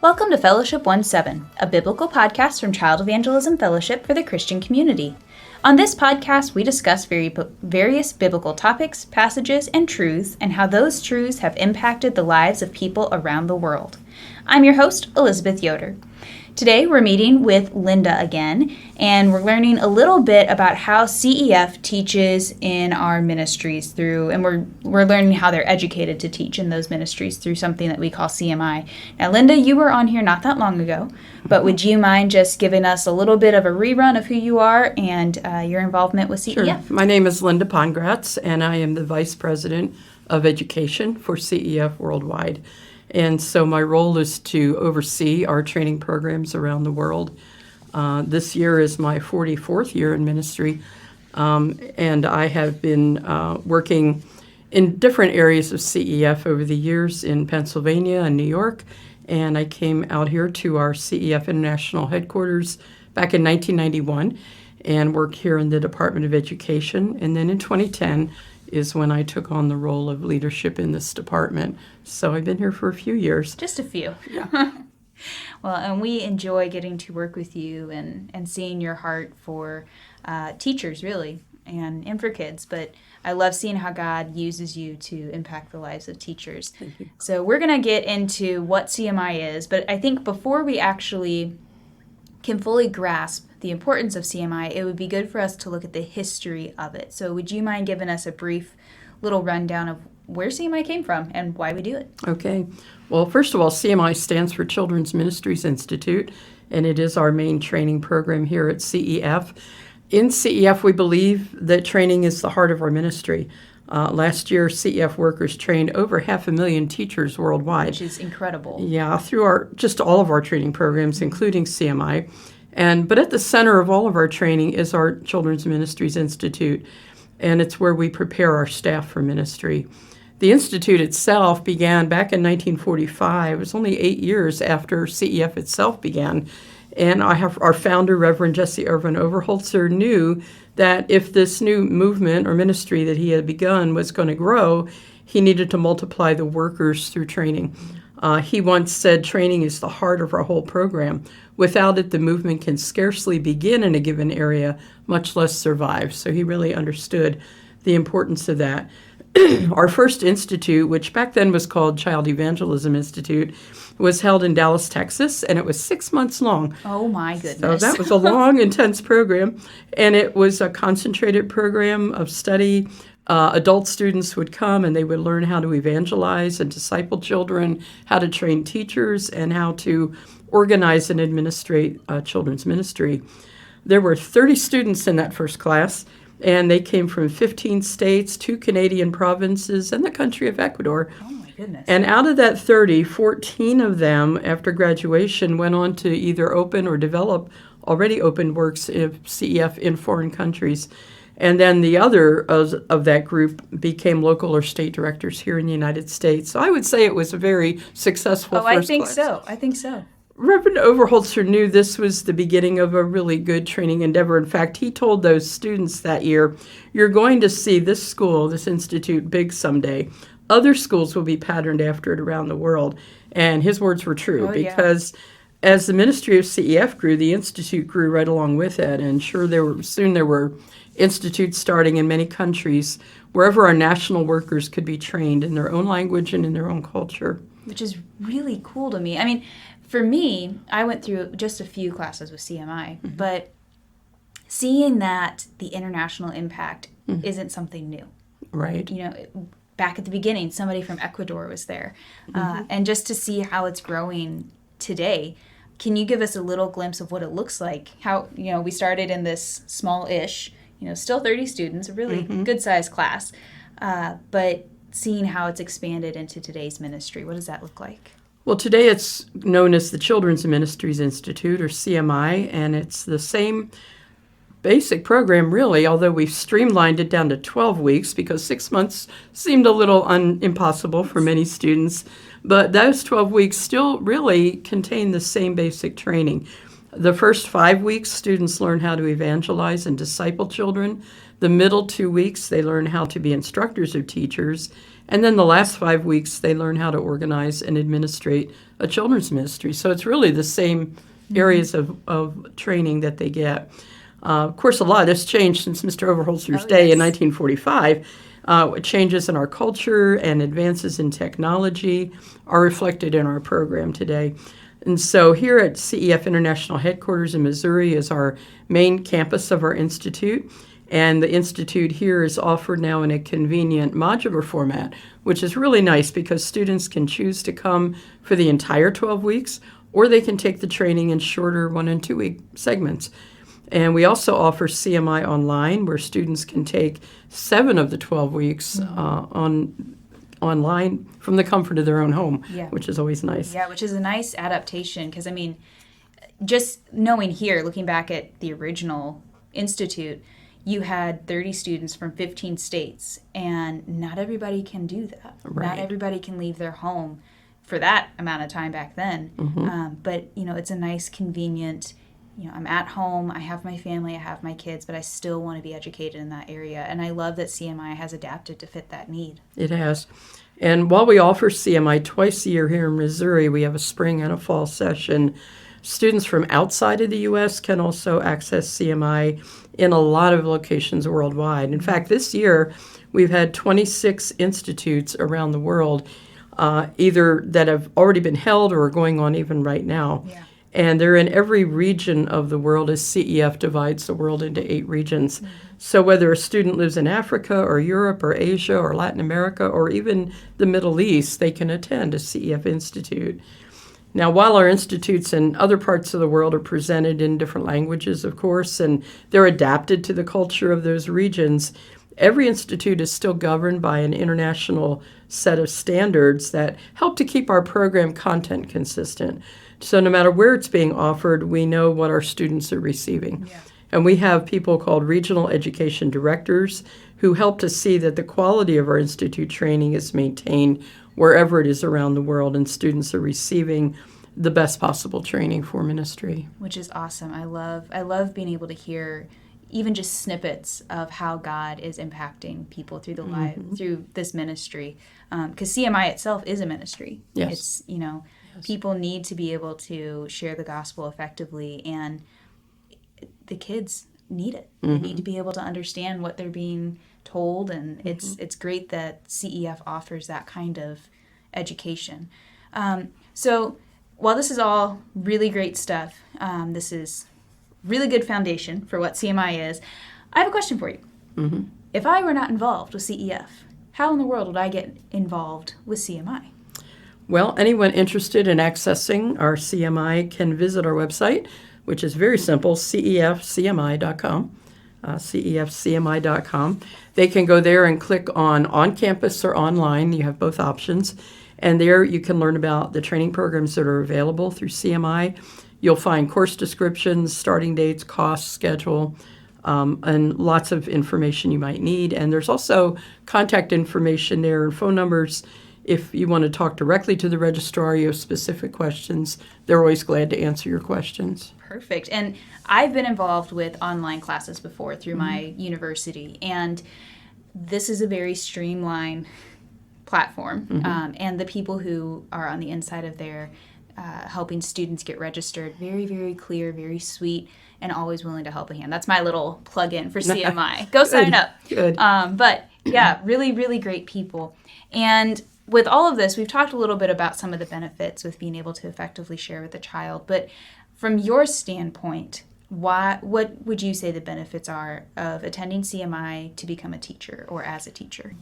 Welcome to Fellowship 1-7, a biblical podcast from Child Evangelism Fellowship for the Christian community. On this podcast, we discuss various biblical topics, passages, and truths, and how those truths have impacted the lives of people around the world. I'm your host, Elizabeth Yoder. Today, we're meeting with Lynda again, and we're learning a little bit about how CEF teaches in our ministries and we're learning how they're educated to teach in those ministries through something that we call CMI. Now, Lynda, you were on here not that long ago, but would you mind just giving us a little bit of a rerun of who you are and your involvement with CEF? Sure. My name is Lynda Pongracz, and I am the Vice President of Education for CEF Worldwide. And so my role is to oversee our training programs around the world. This year is my 44th year in ministry, and I have been working in different areas of CEF over the years in Pennsylvania and New York, and I came out here to our CEF International headquarters back in 1991 and worked here in the Department of Education. And then in 2010 is when I took on the role of leadership in this department. So I've been here for a few years. Just a few. Yeah. Well, and we enjoy getting to work with you and seeing your heart for teachers, really, and for kids. But I love seeing how God uses you to impact the lives of teachers. Thank you. So we're going to get into what CMI is. But I think before we actually can fully grasp the importance of CMI, it would be good for us to look at the history of it. So would you mind giving us a brief little rundown of where CMI came from and why we do it? Okay. Well, first of all, CMI stands for Children's Ministries Institute, and it is our main training program here at CEF. In CEF, we believe that training is the heart of our ministry. Last year, CEF workers trained over 500,000 teachers worldwide. Which is incredible. Yeah, through just all of our training programs, including CMI. But at the center of all of our training is our Children's Ministries Institute, and it's where we prepare our staff for ministry. The Institute itself began back in 1945. It was only 8 years after CEF itself began. And our founder, Reverend Jesse Irvin Overholtzer, knew that if this new movement or ministry that he had begun was going to grow, he needed to multiply the workers through training. He once said training is the heart of our whole program. Without it, the movement can scarcely begin in a given area, much less survive. So he really understood the importance of that. Our first institute, which back then was called Child Evangelism Institute, was held in Dallas, Texas, and it was 6 months long. Oh, my goodness. So that was a long, intense program, and it was a concentrated program of study. Adult students would come, and they would learn how to evangelize and disciple children, how to train teachers, and how to organize and administrate children's ministry. There were 30 students in that first class, and they came from 15 states, 2 Canadian provinces, and the country of Ecuador. Oh, my goodness. And out of that 30, 14 of them, after graduation, went on to either open or develop already opened works of CEF in foreign countries. And then the other of that group became local or state directors here in the United States. So I would say it was a very successful first class. I think so. Reverend Overholtzer knew this was the beginning of a really good training endeavor. In fact, he told those students that year, you're going to see this school, this institute, big someday. Other schools will be patterned after it around the world. And his words were true because as the ministry of CEF grew, the institute grew right along with it. And sure, soon there were institutes starting in many countries wherever our national workers could be trained in their own language and in their own culture. Which is really cool to me. I mean, for me, I went through just a few classes with CMI, but seeing that the international impact isn't something new. Right. You know, back at the beginning, somebody from Ecuador was there. And just to see how it's growing today, can you give us a little glimpse of what it looks like? How, we started in this small-ish, still 30 students, a really good-sized class, but seeing how it's expanded into today's ministry, what does that look like? Well, today it's known as the Children's Ministries Institute, or CMI, and it's the same basic program, really, although we've streamlined it down to 12 weeks because 6 months seemed a little impossible for many students. But those 12 weeks still really contain the same basic training. The first 5 weeks, students learn how to evangelize and disciple children. The middle 2 weeks, they learn how to be instructors or teachers. And then the last 5 weeks, they learn how to organize and administrate a children's ministry. So it's really the same areas of training that they get. Of course, a lot has changed since Mr. Overholser's day in 1945. Changes in our culture and advances in technology are reflected in our program today. And so here at CEF International Headquarters in Missouri is our main campus of our institute. And the institute here is offered now in a convenient modular format, which is really nice because students can choose to come for the entire 12 weeks, or they can take the training in shorter 1 and 2 week segments. And we also offer CMI online, where students can take 7 of the 12 weeks online from the comfort of their own home, which is always nice. Yeah, which is a nice adaptation because, I mean, just knowing here, looking back at the original institute, you had 30 students from 15 states, and not everybody can do that. Right. Not everybody can leave their home for that amount of time back then. But, it's a nice, convenient, I'm at home, I have my family, I have my kids, but I still want to be educated in that area. And I love that CMI has adapted to fit that need. It has. And while we offer CMI twice a year here in Missouri, we have a spring and a fall session. Students from outside of the U.S. can also access CMI in a lot of locations worldwide. In fact, this year, we've had 26 institutes around the world, either that have already been held or are going on even right now. Yeah. And they're in every region of the world, as CEF divides the world into 8 regions. So whether a student lives in Africa or Europe or Asia or Latin America or even the Middle East, they can attend a CEF institute. Now, while our institutes in other parts of the world are presented in different languages, of course, and they're adapted to the culture of those regions, every institute is still governed by an international set of standards that help to keep our program content consistent. So no matter where it's being offered, we know what our students are receiving. Yeah. And we have people called regional education directors who help to see that the quality of our institute training is maintained wherever it is around the world and students are receiving the best possible training for ministry. Which is awesome. I love being able to hear even just snippets of how God is impacting people through the life, through this ministry. Because CMI itself is a ministry. Yes. It's, people need to be able to share the gospel effectively, and the kids need it. They need to be able to understand what they're being told, and it's great that CEF offers that kind of education. So while this is all really great stuff, this is really good foundation for what CMI is, I have a question for you. If I were not involved with CEF, how in the world would I get involved with CMI? Well, anyone interested in accessing our CMI can visit our website, which is very simple, cefcmi.com, cefcmi.com. They can go there and click on campus or online. You have both options. And there you can learn about the training programs that are available through CMI. You'll find course descriptions, starting dates, costs, schedule, and lots of information you might need. And there's also contact information there and phone numbers. If you want to talk directly to the registrar, you have specific questions, they're always glad to answer your questions. Perfect. And I've been involved with online classes before through my university, and this is a very streamlined platform. And the people who are on the inside of there helping students get registered, very, very clear, very sweet, and always willing to help a hand. That's my little plug-in for CMI. Go sign up. Good. But yeah, really, really great people. And with all of this, we've talked a little bit about some of the benefits with being able to effectively share with a child. But from your standpoint, what would you say the benefits are of attending CMI to become a teacher or as a teacher?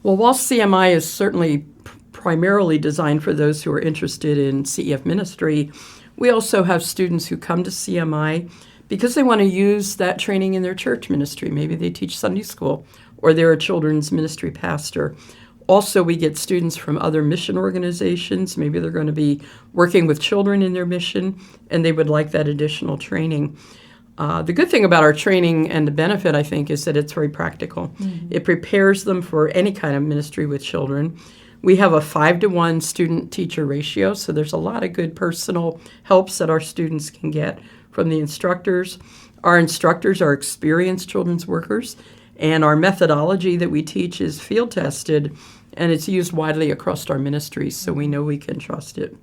Well, while CMI is certainly primarily designed for those who are interested in CEF ministry, we also have students who come to CMI because they want to use that training in their church ministry. Maybe they teach Sunday school or they're a children's ministry pastor. Also, we get students from other mission organizations. Maybe they're going to be working with children in their mission, and they would like that additional training. The good thing about our training and the benefit, I think, is that it's very practical. It prepares them for any kind of ministry with children. We have a 5-to-1 student-teacher ratio, so there's a lot of good personal helps that our students can get from the instructors. Our instructors are experienced children's workers, and our methodology that we teach is field-tested, and it's used widely across our ministries, so we know we can trust it.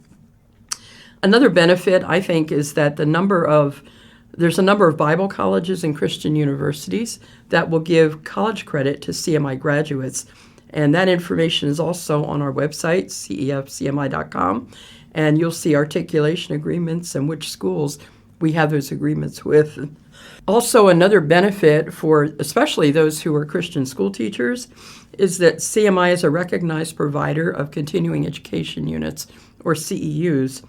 Another benefit, I think, is that there's a number of Bible colleges and Christian universities that will give college credit to CMI graduates. And that information is also on our website, cefcmi.com. And you'll see articulation agreements and which schools we have those agreements with. Also, another benefit for especially those who are Christian school teachers is that CMI is a recognized provider of continuing education units, or CEUs,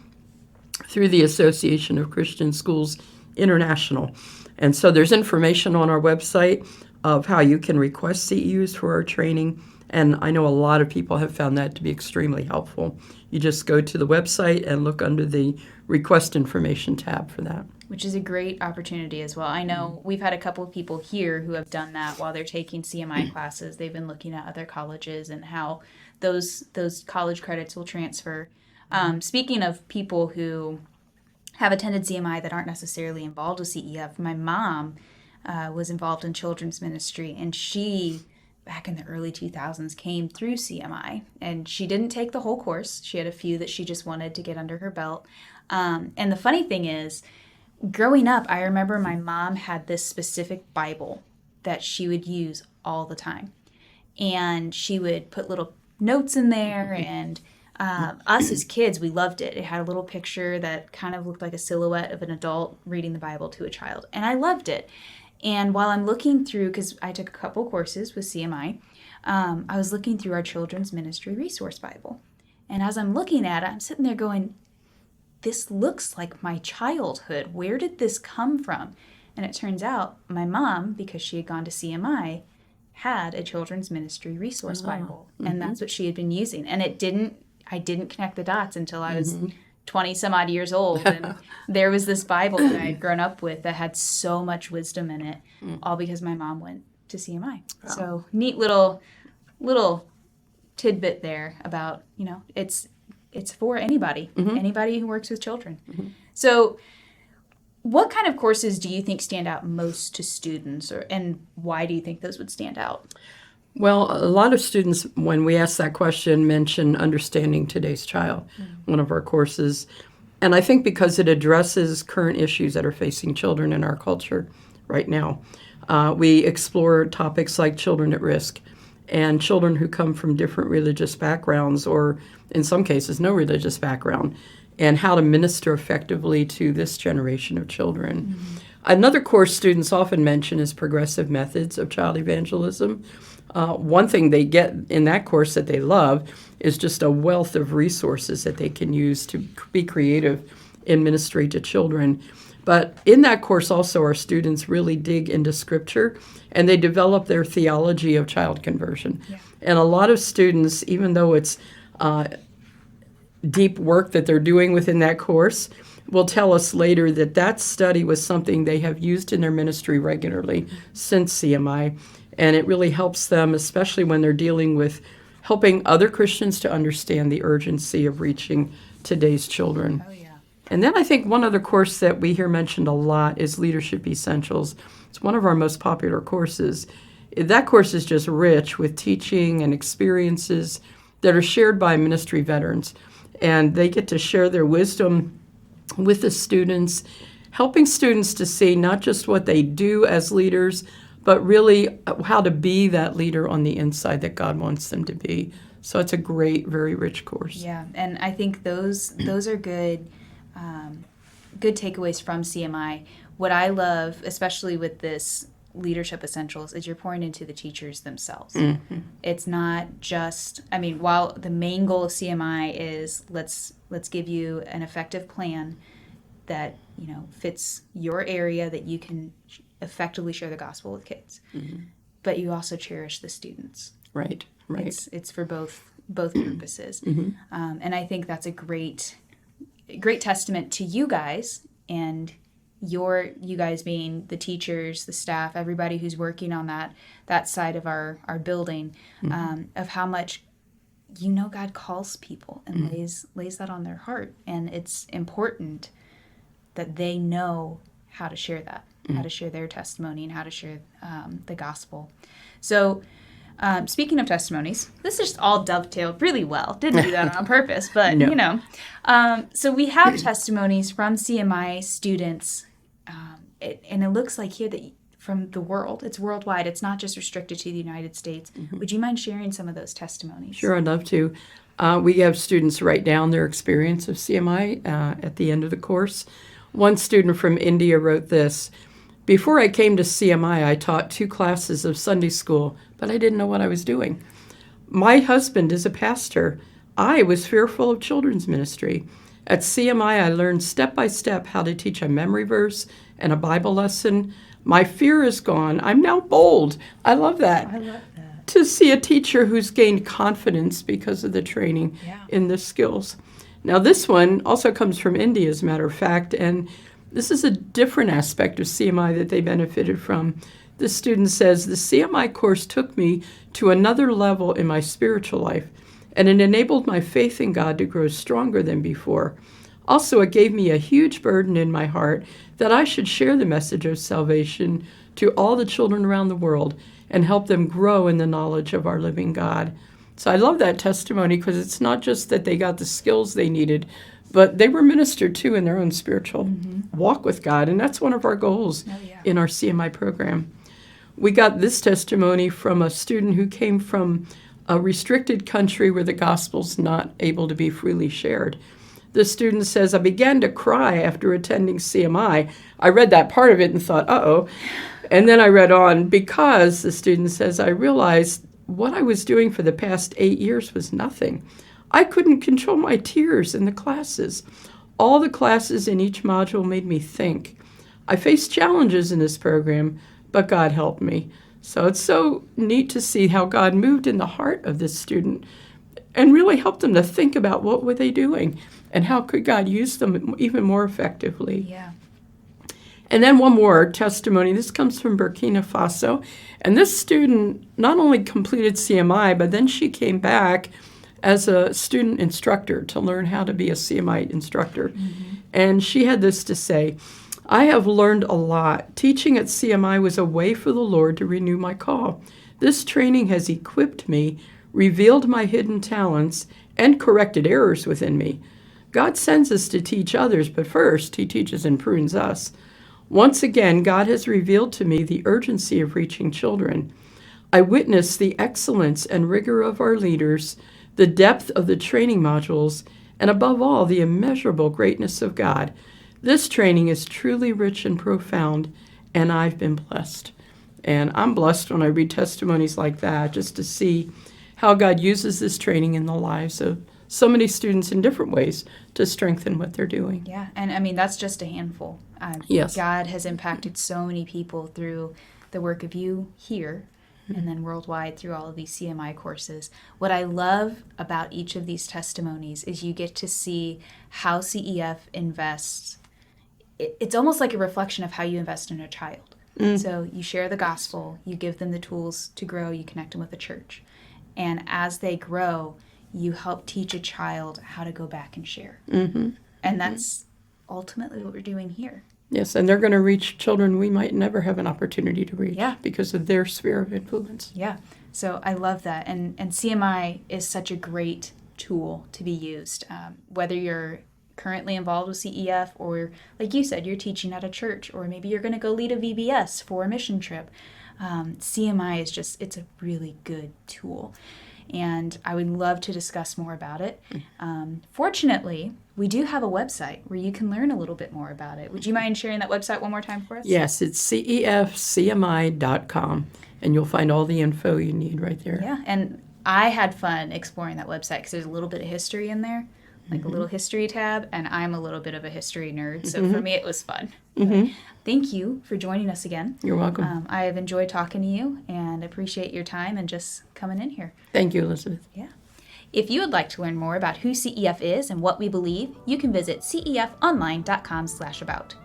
through the Association of Christian Schools International. And so there's information on our website of how you can request CEUs for our training, and I know a lot of people have found that to be extremely helpful. You just go to the website and look under the Request Information tab for that. Which is a great opportunity as well. I know we've had a couple of people here who have done that while they're taking CMI classes. They've been looking at other colleges and how those college credits will transfer. Speaking of people who have attended CMI that aren't necessarily involved with CEF, my mom was involved in children's ministry, and she, back in the early 2000s, came through CMI, and she didn't take the whole course. She had a few that she just wanted to get under her belt. And the funny thing is, growing up, I remember my mom had this specific Bible that she would use all the time, and she would put little notes in there, and us as kids, we loved it. It had a little picture that kind of looked like a silhouette of an adult reading the Bible to a child, and I loved it. And while I'm looking through, because I took a couple courses with CMI, I was looking through our Children's Ministry Resource Bible. And as I'm looking at it, I'm sitting there going, this looks like my childhood. Where did this come from? And it turns out my mom, because she had gone to CMI, had a Children's Ministry Resource Bible. And that's what she had been using. And I didn't connect the dots until I was 20 some odd years old, and there was this Bible that I had grown up with that had so much wisdom in it, all because my mom went to CMI. Wow. So neat little tidbit there about, it's for anybody who works with children. So what kind of courses do you think stand out most to students, and why do you think those would stand out? Well, a lot of students, when we ask that question, mention Understanding Today's Child, one of our courses. And I think because it addresses current issues that are facing children in our culture right now. We explore topics like children at risk and children who come from different religious backgrounds, or in some cases, no religious background, and how to minister effectively to this generation of children. Another course students often mention is Progressive Methods of Child Evangelism. One thing they get in that course that they love is just a wealth of resources that they can use to be creative in ministry to children. But in that course also, our students really dig into Scripture, and they develop their theology of child conversion. Yeah. And a lot of students, even though it's deep work that they're doing within that course, will tell us later that that study was something they have used in their ministry regularly since CMI. And it really helps them, especially when they're dealing with helping other Christians to understand the urgency of reaching today's children. Oh, yeah. And then I think one other course that we hear mentioned a lot is Leadership Essentials. It's one of our most popular courses. That course is just rich with teaching and experiences that are shared by ministry veterans. And they get to share their wisdom with the students, helping students to see not just what they do as leaders, but really how to be that leader on the inside that God wants them to be. So it's a great, very rich course. Yeah, and I think those are good takeaways from CMI. What I love, especially with this Leadership Essentials, is you're pouring into the teachers themselves. It's not just, while the main goal of CMI is let's give you an effective plan that fits your area that you can effectively share the gospel with kids, but you also cherish the students. Right. It's for both purposes, and I think that's a great testament to you guys, and you guys being the teachers, the staff, everybody who's working on that side of our building, of how much God calls people and lays that on their heart. And it's important that they know how to share that, how to share their testimony and how to share the gospel. So speaking of testimonies, this is all dovetailed really well. Didn't do that on purpose, but No. So we have testimonies from CMI students, and it looks like here that from the world, it's worldwide. It's not just restricted to the United States. Would you mind sharing some of those testimonies? Sure, I'd love to. We have students write down their experience of CMI at the end of the course. One student from India wrote this: "Before I came to CMI, I taught 2 classes of Sunday school, but I didn't know what I was doing. My husband is a pastor. I was fearful of children's ministry. At CMI, I learned step by step how to teach a memory verse and a Bible lesson. My fear is gone. I'm now bold." I love that. I love that. To see a teacher who's gained confidence because of the training in the skills. Now, this one also comes from India, as a matter of fact, and this is a different aspect of CMI that they benefited from. The student says, "The CMI course took me to another level in my spiritual life, and it enabled my faith in God to grow stronger than before. Also, it gave me a huge burden in my heart that I should share the message of salvation to all the children around the world and help them grow in the knowledge of our living God." So I love that testimony because it's not just that they got the skills they needed, but they were ministered to in their own spiritual walk with God. And that's one of our goals in our CMI program. We got this testimony from a student who came from a restricted country where the gospel's not able to be freely shared. The student says, "I began to cry after attending CMI. I read that part of it and thought, uh-oh. And then I read on because," the student says, "I realized what I was doing for the past 8 years was nothing. I couldn't control my tears in the classes. All the classes in each module made me think. I faced challenges in this program, but God helped me." So it's so neat to see how God moved in the heart of this student and really helped them to think about what were they doing and how could God use them even more effectively. Yeah. And then one more testimony. This comes from Burkina Faso. And this student not only completed CMI, but then she came back as a student instructor to learn how to be a CMI instructor. And she had this to say: "I have learned a lot. Teaching at CMI was a way for the Lord to renew my call. This training has equipped me, revealed my hidden talents, and corrected errors within me. God sends us to teach others, but first, He teaches and prunes us. Once again, God has revealed to me the urgency of reaching children. I witnessed the excellence and rigor of our leaders, the depth of the training modules, and above all, the immeasurable greatness of God. This training is truly rich and profound, and I've been blessed." And I'm blessed when I read testimonies like that, just to see how God uses this training in the lives of so many students in different ways to strengthen what they're doing. Yeah, and I mean, that's just a handful. Yes. God has impacted so many people through the work of you here and then worldwide through all of these CMI courses. What I love about each of these testimonies is you get to see how CEF invests. It's almost like a reflection of how you invest in a child. So you share the gospel, you give them the tools to grow, you connect them with a church. And as they grow, you help teach a child how to go back and share. And that's ultimately what we're doing here. Yes, and they're going to reach children we might never have an opportunity to reach because of their sphere of influence. Yeah, so I love that. And CMI is such a great tool to be used. Whether you're currently involved with CEF or, like you said, you're teaching at a church, or maybe you're going to go lead a VBS for a mission trip. CMI is just, it's a really good tool. And I would love to discuss more about it. Fortunately, we do have a website where you can learn a little bit more about it. Would you mind sharing that website one more time for us? Yes, it's cefcmi.com, and you'll find all the info you need right there. Yeah, and I had fun exploring that website because there's a little bit of history in there, like a little history tab, and I'm a little bit of a history nerd, so for me it was fun. Thank you for joining us again. You're welcome. I have enjoyed talking to you and appreciate your time and just coming in here. Thank you, Elizabeth. Yeah. If you would like to learn more about who CEF is and what we believe, you can visit cefonline.com/about.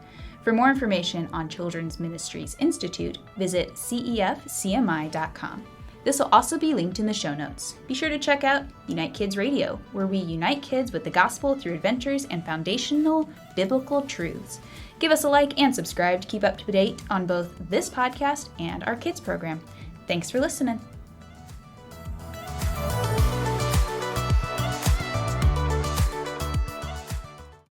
For more information on Children's Ministries Institute, visit cefcmi.com. This will also be linked in the show notes. Be sure to check out Unite Kids Radio, where we unite kids with the gospel through adventures and foundational biblical truths. Give us a like and subscribe to keep up to date on both this podcast and our kids program. Thanks for listening.